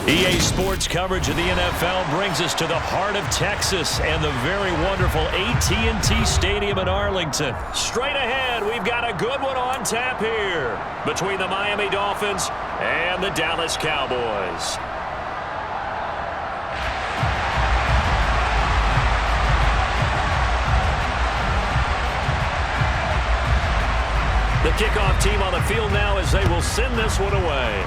EA Sports coverage of the NFL brings us to the heart of Texas and the very wonderful AT&T Stadium in Arlington. Straight ahead, we've got a good one on tap here between the Miami Dolphins and the Dallas Cowboys. The kickoff team on the field now as they will send this one away.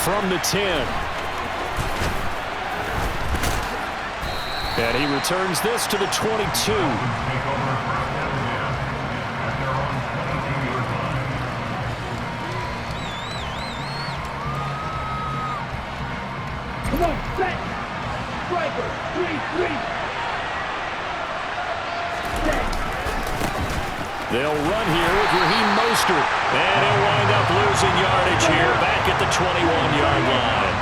From the 10. And he returns this to the 22. Come on, set. Striker, 3-3. They'll run here with Raheem Mostert. And he'll wind up losing yardage here back at the 21-yard line.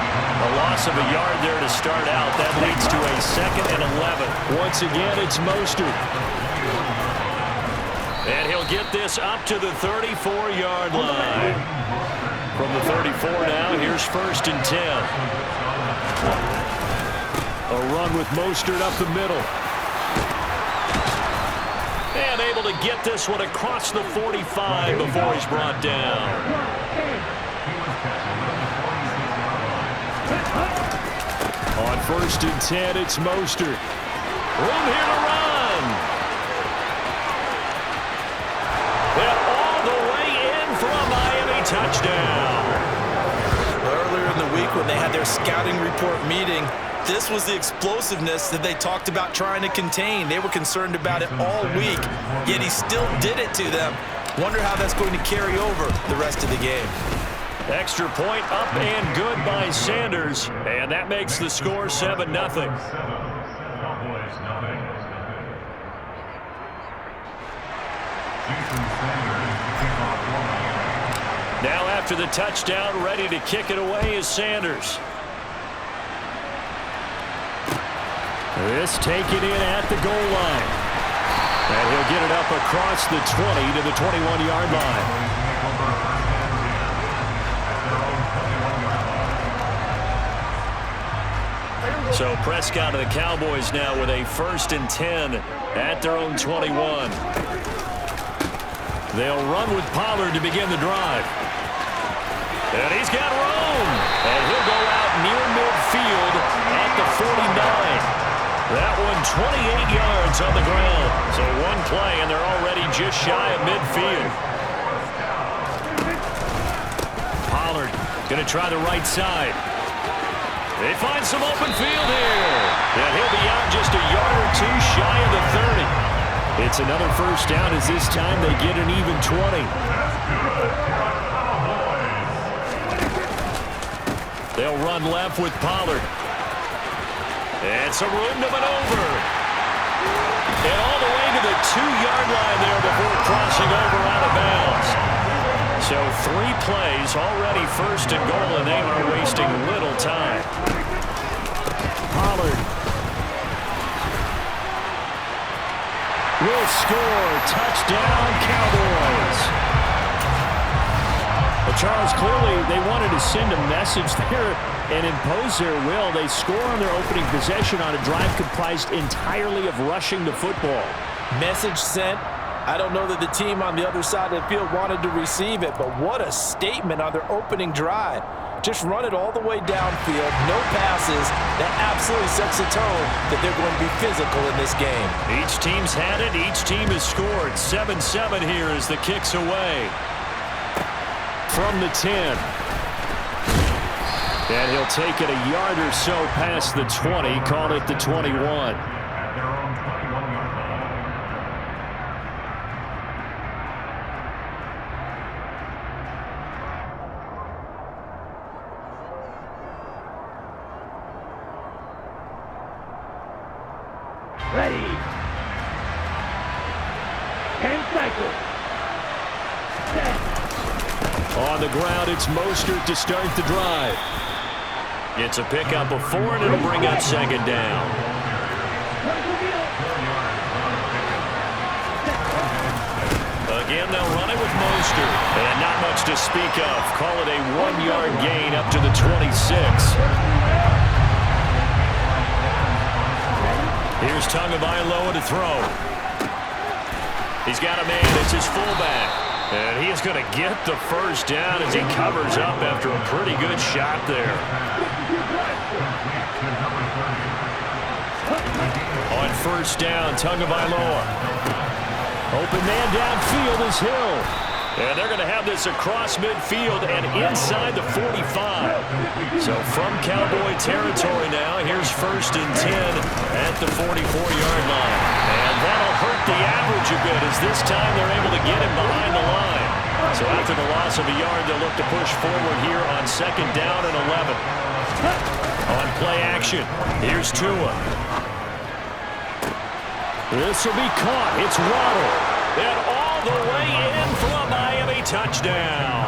A loss of a yard there to start out. That leads to a 2nd and 11. Once again, it's Mostert. And he'll get this up to the 34-yard line. From the 34 now, here's 1st and 10. A run with Mostert up the middle. And able to get this one across the 45 before he's brought down. On 1st and 10, it's Mostert. Room here to run. And all the way in for a Miami touchdown. Earlier in the week when they had their scouting report meeting, this was the explosiveness that they talked about trying to contain. They were concerned about it all week, yet he still did it to them. Wonder how that's going to carry over the rest of the game. Extra point up and good by Sanders, and that makes the score 7-0. Now after the touchdown, ready to kick it away is Sanders. This taken in at the goal line. And he'll get it up across the 20 to the 21-yard line. So Prescott of the Cowboys now with a 1st and 10 at their own 21. They'll run with Pollard to begin the drive. And he's got room. And he'll go out near midfield at the 49. That one 28 yards on the ground. So one play, and they're already just shy of midfield. Pollard going to try the right side. They find some open field here. And he'll be out just a yard or two shy of the 30. It's another 1st down as this time they get an even 20. They'll run left with Pollard. And some room to maneuver. And all the way to the 2-yard line there before crossing over out of bounds. So 3 plays already 1st and goal, and they are wasting little time. Pollard will score. Touchdown, Cowboys. Well, Charles, clearly they wanted to send a message there and impose their will. They score on their opening possession on a drive comprised entirely of rushing the football. Message sent. I don't know that the team on the other side of the field wanted to receive it, but what a statement on their opening drive. Just run it all the way downfield, no passes. That absolutely sets the tone that they're going to be physical in this game. Each team's had it. Each team has scored. 7-7 here as the kick's away. From the 10. And he'll take it a yard or so past the 20, call it the 21. Ready. 10 cycles. Set. On the ground, it's Mostert to start the drive. It's a pickup of 4, and it'll bring up 2nd down. Again, they'll run it with Mostert. And not much to speak of. Call it a 1-yard gain up to the 26. Here's Tagovailoa to throw. He's got a man. It's his fullback. And he is going to get the first down as he covers up after a pretty good shot there. On first down, Tagovailoa. Open man downfield is Hill. And they're going to have this across midfield and inside the 45. So from Cowboy territory now, here's 1st and 10 at the 44-yard line. And that'll hurt the average a bit as this time they're able to get him behind the line. So after the loss of a yard, they'll look to push forward here on 2nd down and 11. On play action, here's Tua. This will be caught. It's Waddle. And all the way in for a Miami touchdown.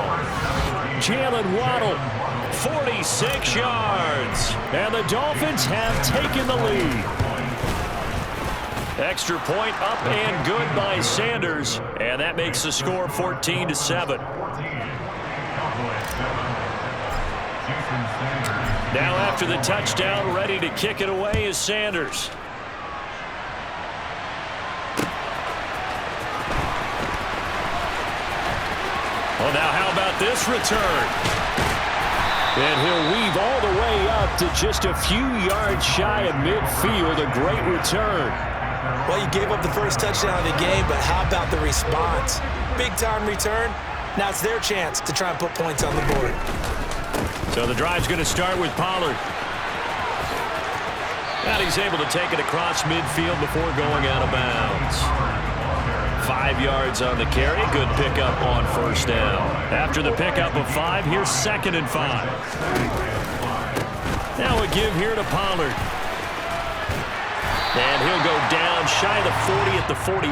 Jalen Waddle, 46 yards. And the Dolphins have taken the lead. Extra point up and good by Sanders. And that makes the score 14-7. Now after the touchdown, ready to kick it away is Sanders. Well, now how about this return? And he'll weave all the way up to just a few yards shy of midfield. A great return. Well, you gave up the first touchdown of the game, but how about the response? Big-time return. Now it's their chance to try and put points on the board. So the drive's going to start with Pollard. And he's able to take it across midfield before going out of bounds. 5 yards on the carry. Good pickup on first down. After the pickup of 5, here's 2nd and 5. Now a give here to Pollard. And he'll go down shy of the 40 at the 41.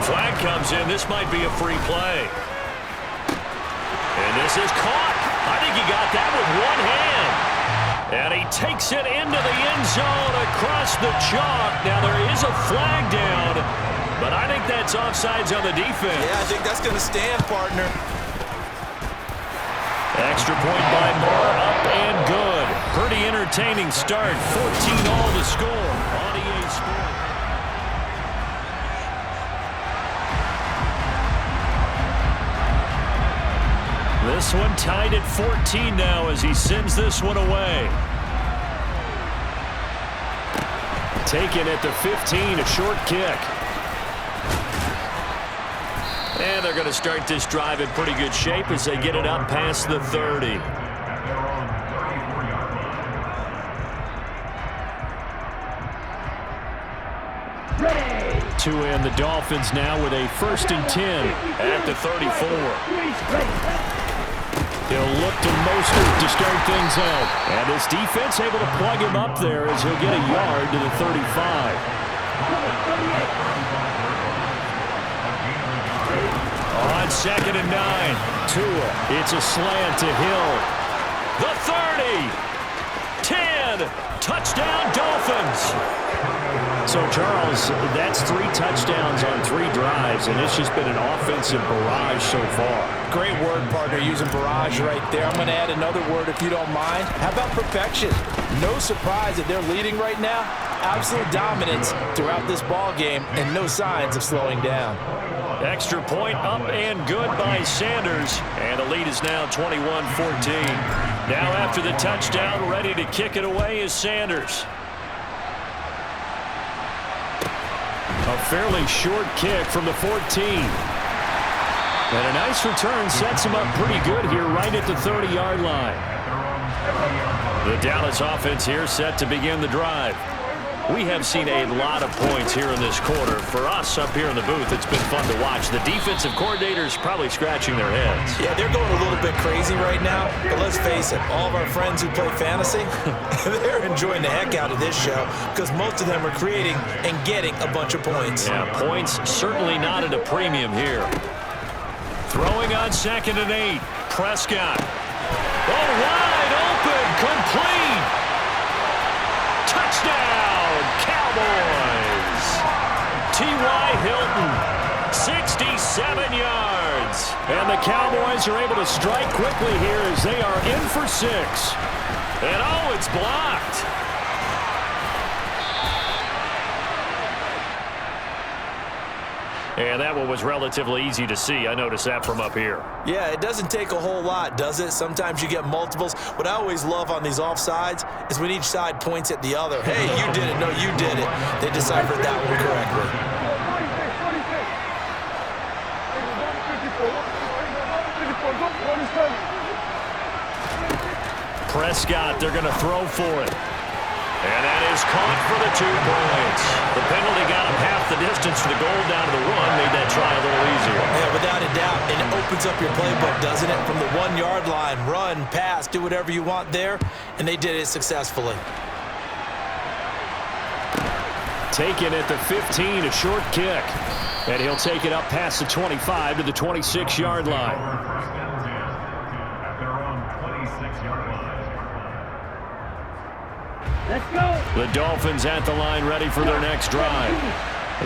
Flag comes in. This might be a free play. And this is caught. I think he got that with one hand. And he takes it into the end zone across the chalk. Now there is a flag down, but I think that's offsides on the defense. Yeah, I think that's going to stand, partner. Extra point by Moore, up and good. Pretty entertaining start. 14 all to score on EA Sports. This one tied at 14 now as he sends this one away. Taken at the 15, a short kick. And they're going to start this drive in pretty good shape as they get it up past the 30. To end the Dolphins now with a 1st and 10 at the 34. He'll look to Mostert to start things out. And his defense able to plug him up there as he'll get a yard to the 35. On 2nd and 9, Tua. It's a slant to Hill. The 30. 10. Touchdown Dolphins. So, Charles, that's 3 touchdowns on 3 drives, and it's just been an offensive barrage so far. Great word, partner, using barrage right there. I'm going to add another word if you don't mind. How about perfection? No surprise that they're leading right now. Absolute dominance throughout this ball game and no signs of slowing down. Extra point up and good by Sanders, and the lead is now 21-14. Now after the touchdown, ready to kick it away is Sanders. A fairly short kick from the 14. And a nice return sets him up pretty good here right at the 30-yard line. The Dallas offense here set to begin the drive. We have seen a lot of points here in this quarter. For us up here in the booth, it's been fun to watch. The defensive coordinators probably scratching their heads. Yeah, they're going a little bit crazy right now. But let's face it, all of our friends who play fantasy, they're enjoying the heck out of this show because most of them are creating and getting a bunch of points. Yeah, points certainly not at a premium here. Throwing on 2nd and 8. Prescott. Oh, wide open, complete. Touchdown, Cowboys. T.Y. Hilton, 67 yards. And the Cowboys are able to strike quickly here as they are in for 6. And oh, it's blocked. And that one was relatively easy to see. I noticed that from up here. Yeah, it doesn't take a whole lot, does it? Sometimes you get multiples. What I always love on these offsides is when each side points at the other. Hey, you did it. No, you did it. They deciphered that one correctly. Prescott, they're going to throw for it. And that is caught for the 2 points. The penalty got him half the distance to the goal down to the 1, made that try a little easier. Yeah, without a doubt. And it opens up your playbook, doesn't it? From the 1-yard line, run, pass, do whatever you want there. And they did it successfully. Taken at the 15, a short kick. And he'll take it up past the 25 to the 26-yard line. Let's go. The Dolphins at the line, ready for their next drive.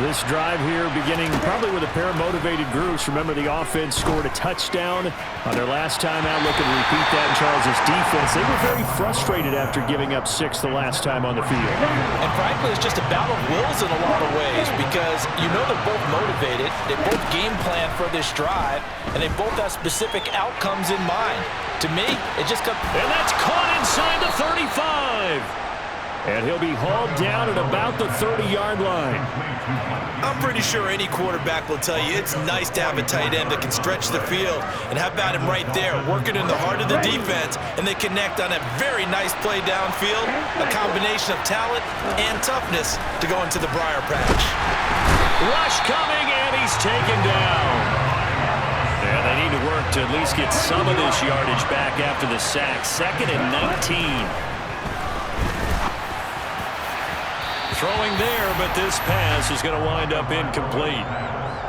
This drive here beginning probably with a pair of motivated groups. Remember, the offense scored a touchdown on their last time out. Looking to repeat that in Charles' defense. They were very frustrated after giving up 6 the last time on the field. And frankly, it's just a battle of wills in a lot of ways because you know they're both motivated. They both game plan for this drive, and they both have specific outcomes in mind. To me, it just comes... And that's caught inside the 35. And he'll be hauled down at about the 30-yard line. I'm pretty sure any quarterback will tell you it's nice to have a tight end that can stretch the field. And how about him right there, working in the heart of the defense, and they connect on a very nice play downfield, a combination of talent and toughness to go into the briar patch. Rush coming, and he's taken down. And they need to work to at least get some of this yardage back after the sack. 2nd and 19. Throwing there, but this pass is going to wind up incomplete.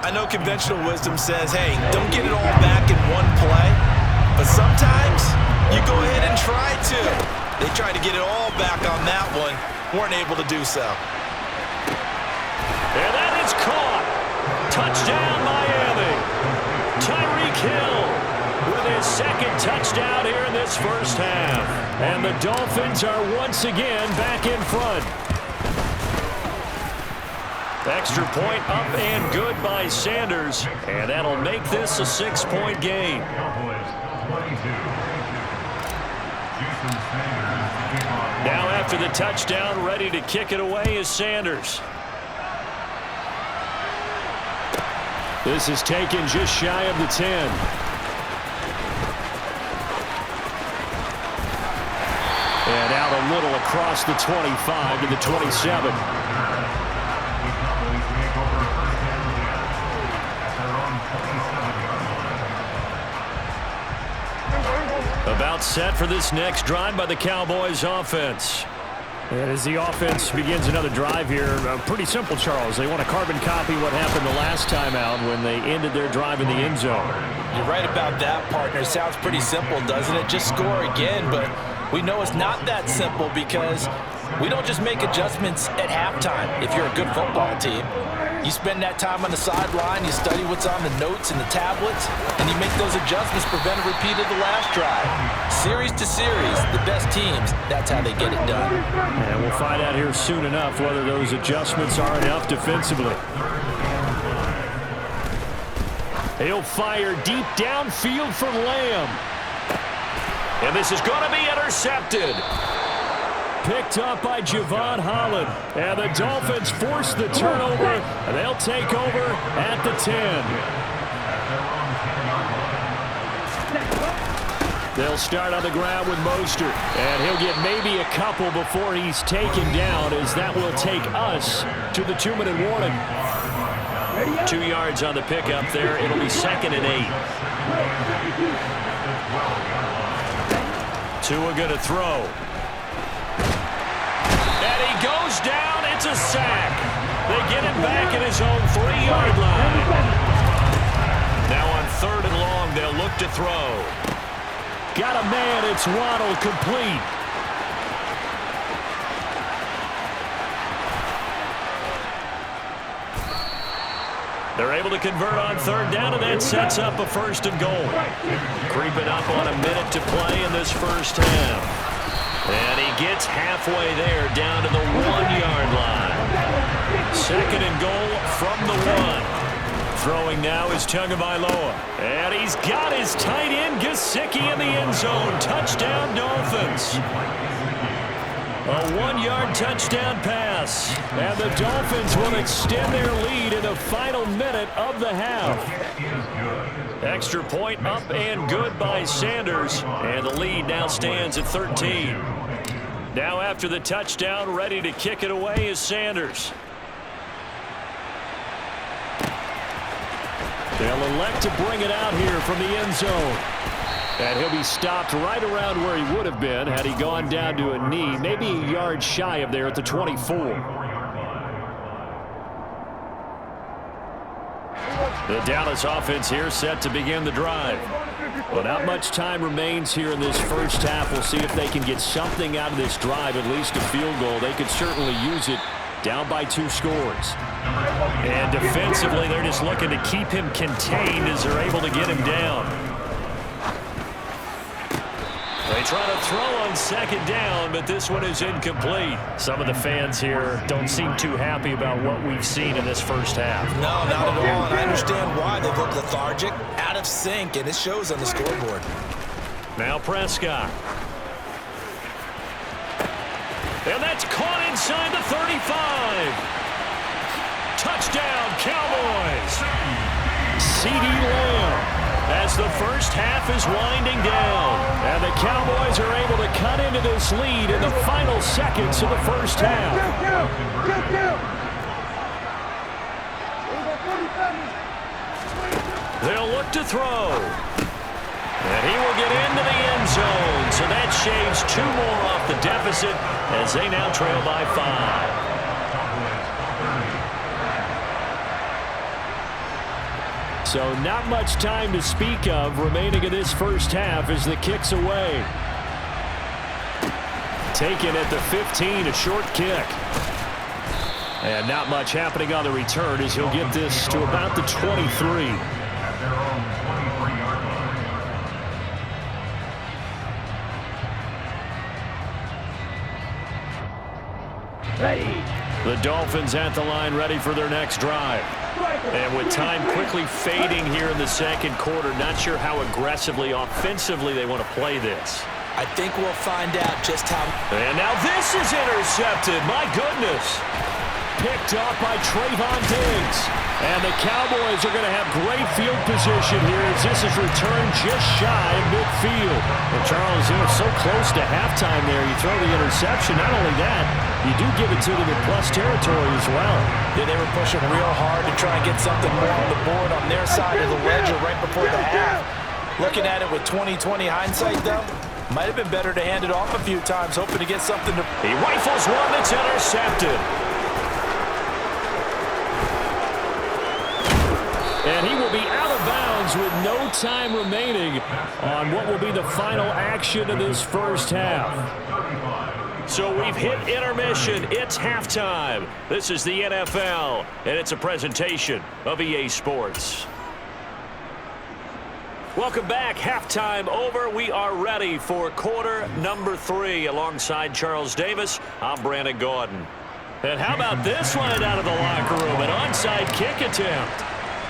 I know conventional wisdom says, hey, don't get it all back in one play. But sometimes you go ahead and try to. They tried to get it all back on that one. Weren't able to do so. And that is caught. Touchdown, Miami. Tyreek Hill with his 2nd touchdown here in this first half. And the Dolphins are once again back in front. Extra point up and good by Sanders. And that'll make this a 6-point game. Now after the touchdown, ready to kick it away is Sanders. This is taken just shy of the 10. And out a little across the 25 to the 27. About set for this next drive by the Cowboys offense. And as the offense begins another drive here, pretty simple, Charles. They want to carbon copy what happened the last time out when they ended their drive in the end zone. You're right about that, partner. Sounds pretty simple, doesn't it? Just score again, but we know it's not that simple because we don't just make adjustments at halftime if you're a good football team. You spend that time on the sideline, you study what's on the notes and the tablets, and you make those adjustments, prevent a repeat of the last drive. Series to series, the best teams, that's how they get it done. And we'll find out here soon enough whether those adjustments are enough defensively. He'll fire deep downfield for Lamb. And this is going to be intercepted. Picked up by Javon Holland. And the Dolphins force the turnover. And they'll take over at the 10. They'll start on the ground with Mostert. And he'll get maybe a couple before he's taken down, as that will take us to the 2-minute warning. 2 yards on the pickup there. It'll be 2nd and 8. Tua going to throw. And he goes down. It's a sack. They get him back at his own 3-yard line. Now on 3rd and long, they'll look to throw. got a man. It's Waddle, complete. They're able to convert on third down, and that sets up a 1st and goal. Creeping up on a minute to play in this first half. And he gets halfway there, down to the 1-yard line. 2nd and goal from the 1. Throwing now is Tagovailoa. And he's got his tight end, Gesicki, in the end zone. Touchdown, Dolphins. A 1-yard touchdown pass. And the Dolphins will extend their lead in the final minute of the half. Extra point up and good by Sanders. And the lead now stands at 13. Now after the touchdown, ready to kick it away is Sanders. They'll elect to bring it out here from the end zone. And he'll be stopped right around where he would have been had he gone down to a knee, maybe a yard shy of there at the 24. The Dallas offense here set to begin the drive. Well, not much time remains here in this first half. We'll see if they can get something out of this drive, at least a field goal. They could certainly use it down by 2 scores. And defensively, they're just looking to keep him contained as they're able to get him down. They try to throw on 2nd down, but this one is incomplete. Some of the fans here don't seem too happy about what we've seen in this first half. No, not at all, and I understand why. They look lethargic, out of sync, and it shows on the scoreboard. Now Prescott. And that's caught inside the 35. Touchdown, Cowboys. CeeDee Lamb. As the first half is winding down. And the Cowboys are able to cut into this lead in the final seconds of the first half. They'll look to throw. And he will get into the end zone. So that shaves 2 more off the deficit as they now trail by 5. So not much time to speak of remaining in this first half as the kick's away. Taken at the 15, a short kick. And not much happening on the return as he'll get this to about the 23. Ready. The Dolphins at the line ready for their next drive. And with time quickly fading here in the second quarter, not sure how aggressively, offensively they want to play this. I think we'll find out just how. And now this is intercepted. My goodness. Picked off by Trayvon Diggs. And the Cowboys are going to have great field position here as this is returned just shy of midfield. Well, Charles, you know, so close to halftime there. You throw the interception. Not only that, you do give it to them in plus territory as well. Yeah, they were pushing real hard to try and get something more on the board on their side of the ledger right before the half. Looking at it with 20/20 hindsight, though, might have been better to hand it off a few times, hoping to get something to. He rifles one that's intercepted. And he will be out of bounds with no time remaining on what will be the final action of this first half. So we've hit intermission. It's halftime. This is the NFL, and it's a presentation of EA Sports. Welcome back. Halftime over. We are ready for quarter number 3. Alongside Charles Davis, I'm Brandon Gaudin. And how about this one out of the locker room? An onside kick attempt.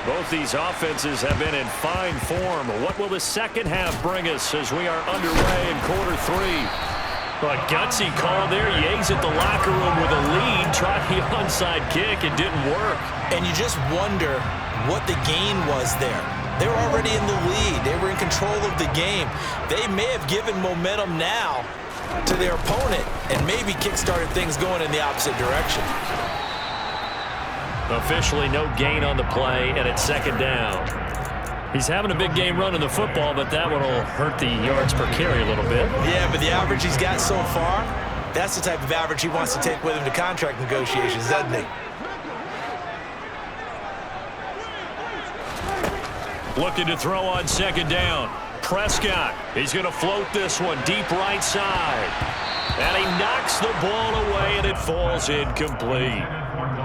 Both these offenses have been in fine form. What will the second half bring us as we are underway in quarter 3? A gutsy call there. Yates at the locker room with a lead. Tried the onside kick. It didn't work. And you just wonder what the gain was there. They were already in the lead. They were in control of the game. They may have given momentum now to their opponent and maybe kick-started things going in the opposite direction. Officially no gain on the play, and it's second down. He's having a big game running the football, but that one will hurt the yards per carry a little bit. Yeah, but the average he's got so far, that's the type of average he wants to take with him to contract negotiations, doesn't he? Looking to throw on second down. Prescott. He's going to float this one deep right side. And he knocks the ball away, and it falls incomplete.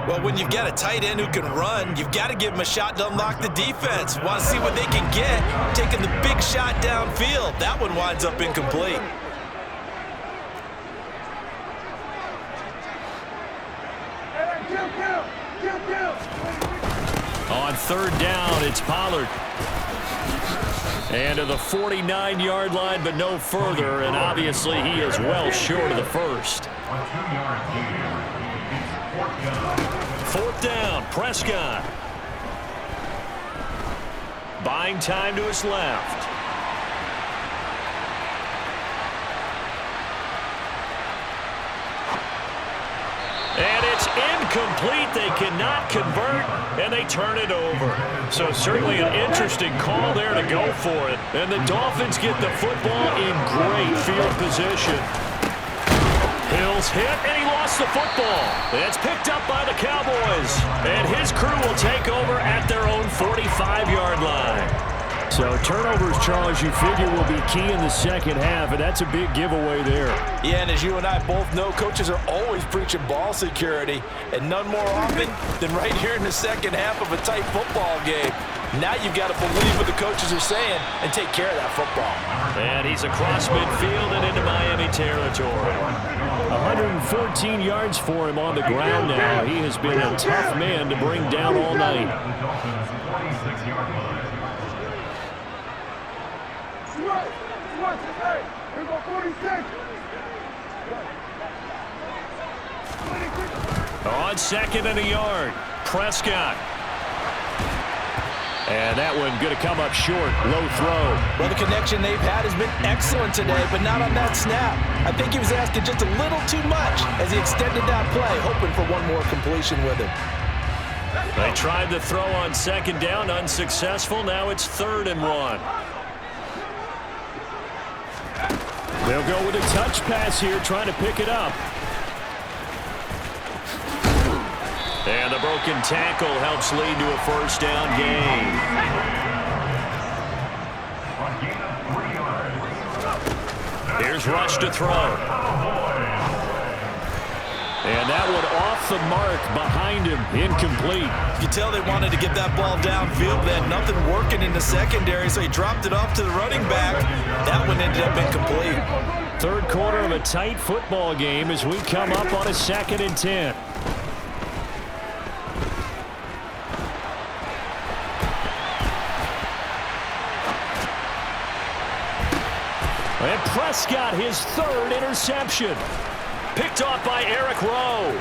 Well, when you've got a tight end who can run, you've got to give him a shot to unlock the defense. Want to see what they can get, taking the big shot downfield. That one winds up incomplete. On third down, it's Pollard. And to the 49-yard line, but no further, and obviously he is well short of the first. Fourth down, Prescott. Buying time to his left. And it's incomplete. They cannot convert, and they turn it over. So certainly an interesting call there to go for it. And the Dolphins get the football in great field position. Hill's hit, and he lost the football. It's picked up by the Cowboys. And his crew will take over at their own 45-yard line. So turnovers, Charles, you figure will be key in the second half, and that's a big giveaway there. Yeah, and as you and I both know, coaches are always preaching ball security, and none more often than right here in the second half of a tight football game. Now you've got to believe what the coaches are saying and take care of that football. And he's across midfield and into Miami territory. 114 yards for him on the ground now. He has been a tough man to bring down all night. On second and a yard, Prescott. And that one going to come up short, low throw. Well, the connection they've had has been excellent today, but not on that snap. I think he was asking just a little too much as he extended that play, hoping for one more completion with it. They tried the throw on second down, unsuccessful. Now it's 3rd and 1. They'll go with a touch pass here, trying to pick it up. And the broken tackle helps lead to a first down gain. Here's Rush to throw. And that one off the mark behind him, incomplete. You tell they wanted to get that ball downfield. They had nothing working in the secondary, so he dropped it off to the running back. That one ended up incomplete. Third quarter of a tight football game as we come up on a 2nd and 10. And Prescott, his 3rd interception. Picked off by Eric Rowe.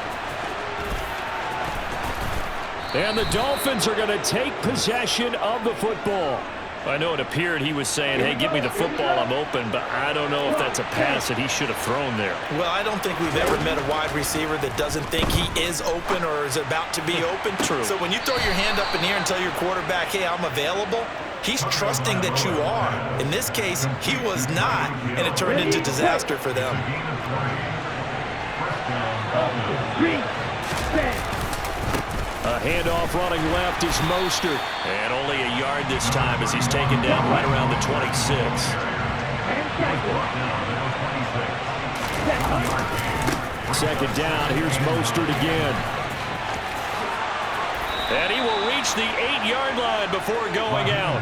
And the Dolphins are going to take possession of the football. I know it appeared he was saying, hey, give me the football, I'm open, but I don't know if that's a pass that he should have thrown there. Well, I don't think we've ever met a wide receiver that doesn't think he is open or is about to be open. True. So when you throw your hand up in the air and tell your quarterback, hey, I'm available, he's trusting that you are. In this case, he was not, and it turned into disaster for them. A handoff running left is Mostert. And only a yard this time as he's taken down right around the 26. Second down, here's Mostert again. And he will reach the 8-yard line before going out.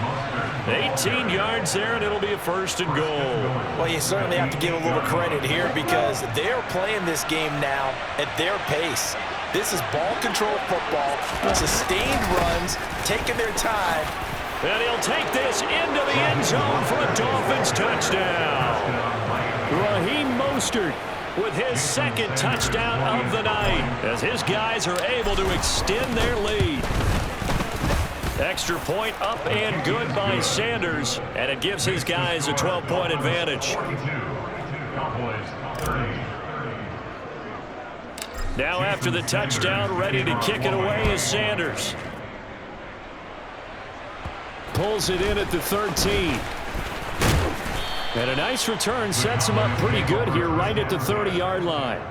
18 yards there, and it'll be a 1st and goal. Well, you certainly have to give a little credit here because they're playing this game now at their pace. This is ball control football, sustained runs, taking their time. And he'll take this into the end zone for a Dolphins touchdown. Raheem Mostert with his 2nd touchdown of the night as his guys are able to extend their lead. Extra point up and good by Sanders, and it gives his guys a 12-point advantage. Now after the touchdown, ready to kick it away is Sanders. Pulls it in at the 13. And a nice return sets him up pretty good here right at the 30-yard line.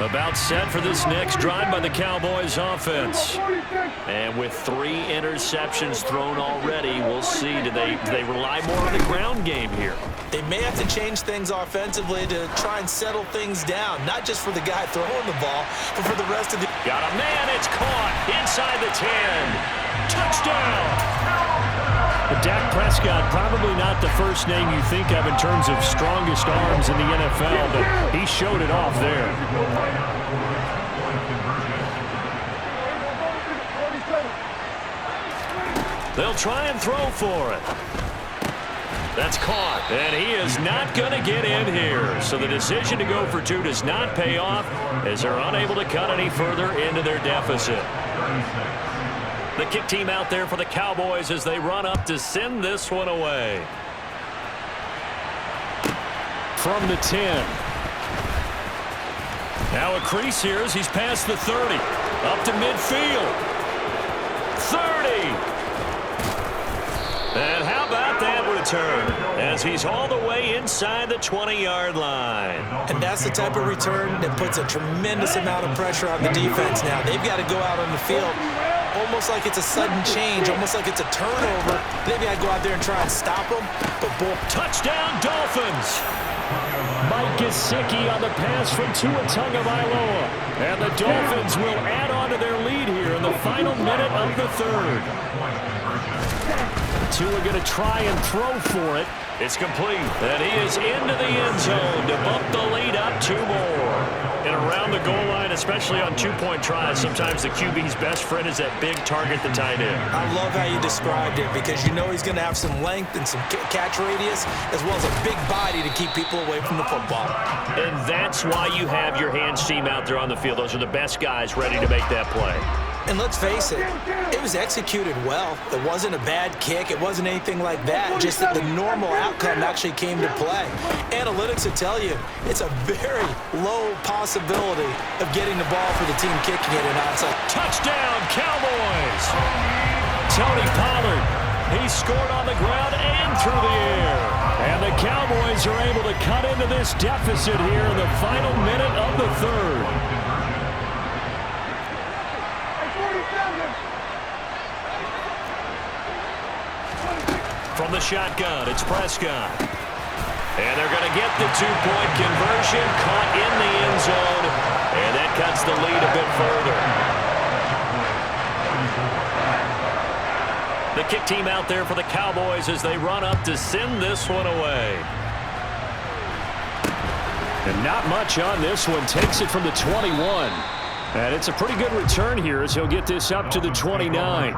About set for this next drive by the Cowboys offense. And with 3 interceptions thrown already, we'll see. Do they rely more on the ground game here? They may have to change things offensively to try and settle things down, not just for the guy throwing the ball, but for the rest of the... Got a man, it's caught inside the 10. Touchdown! Dak Prescott, probably not the first name you think of in terms of strongest arms in the NFL, but he showed it off there. They'll try and throw for it. That's caught, and he is not going to get in here. So the decision to go for 2 does not pay off as they're unable to cut any further into their deficit. The kick team out there for the Cowboys as they run up to send this one away. From the 10. Now a crease here as he's past the 30. Up to midfield. 30. And how about that return as he's all the way inside the 20-yard line. And that's the type of return that puts a tremendous amount of pressure on the defense now. They've got to go out on the field almost like it's a sudden change, almost like it's a turnover. They've got to go out there and try and stop them. But boy, touchdown Dolphins. Mike Gesicki on the pass from Tua Tagovailoa. And the Dolphins will add on to their lead here in the final minute of the 3rd. Tua going to try and throw for it. It's complete. And he is into the end zone to bump the lead up 2 more. And around the goal line, especially on 2-point tries, sometimes the QB's best friend is that big target, the tight end. I love how you described it because you know he's going to have some length and some catch radius as well as a big body to keep people away from the football. And that's why you have your hands team out there on the field. Those are the best guys ready to make that play. And let's face it, it was executed well. It wasn't a bad kick. It wasn't anything like that. Just that the normal outcome actually came to play. Analytics will tell you it's a very low possibility of getting the ball for the team kicking it and outside. Touchdown, Cowboys! Tony Pollard, he scored on the ground and through the air. And the Cowboys are able to cut into this deficit here in the final minute of the 3rd. From the shotgun, it's Prescott. And they're going to get the 2-point conversion, caught in the end zone, and that cuts the lead a bit further. The kick team out there for the Cowboys as they run up to send this one away. And not much on this one. Takes it from the 21. And it's a pretty good return here as he'll get this up to the 29.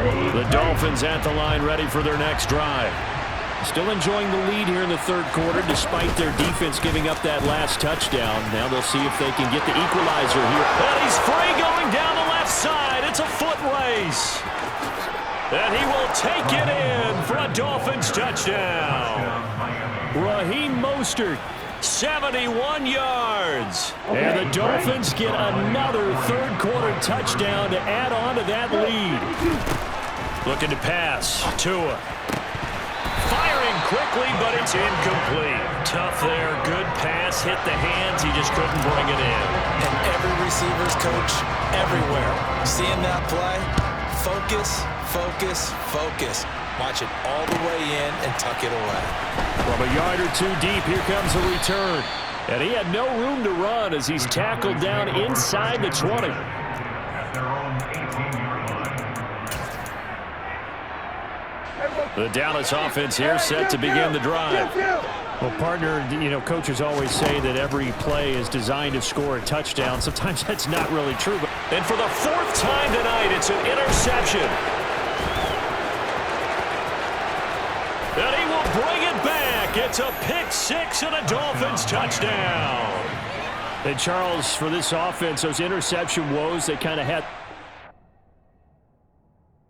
The Dolphins at the line ready for their next drive. Still enjoying the lead here in the 3rd quarter despite their defense giving up that last touchdown. Now they'll see if they can get the equalizer here. And he's free going down the left side. It's a foot race. And he will take it in for a Dolphins touchdown. Raheem Mostert, 71 yards. And the Dolphins get another 3rd quarter touchdown to add on to that lead. Looking to pass. Tua. Firing quickly, but it's incomplete. Tough there. Good pass. Hit the hands. He just couldn't bring it in. And every receiver's coach everywhere. Seeing that play, focus, focus, focus. Watch it all the way in and tuck it away. From a yard or 2 deep, here comes a return. And he had no room to run as he's tackled down inside the 20. The Dallas offense here set to begin the drive. Well, partner, you know, coaches always say that every play is designed to score a touchdown. Sometimes that's not really true. And for the 4th time tonight, it's an interception. And he will bring it back. It's a pick 6 and a Dolphins touchdown. And Charles, for this offense, those interception woes, they kind of had...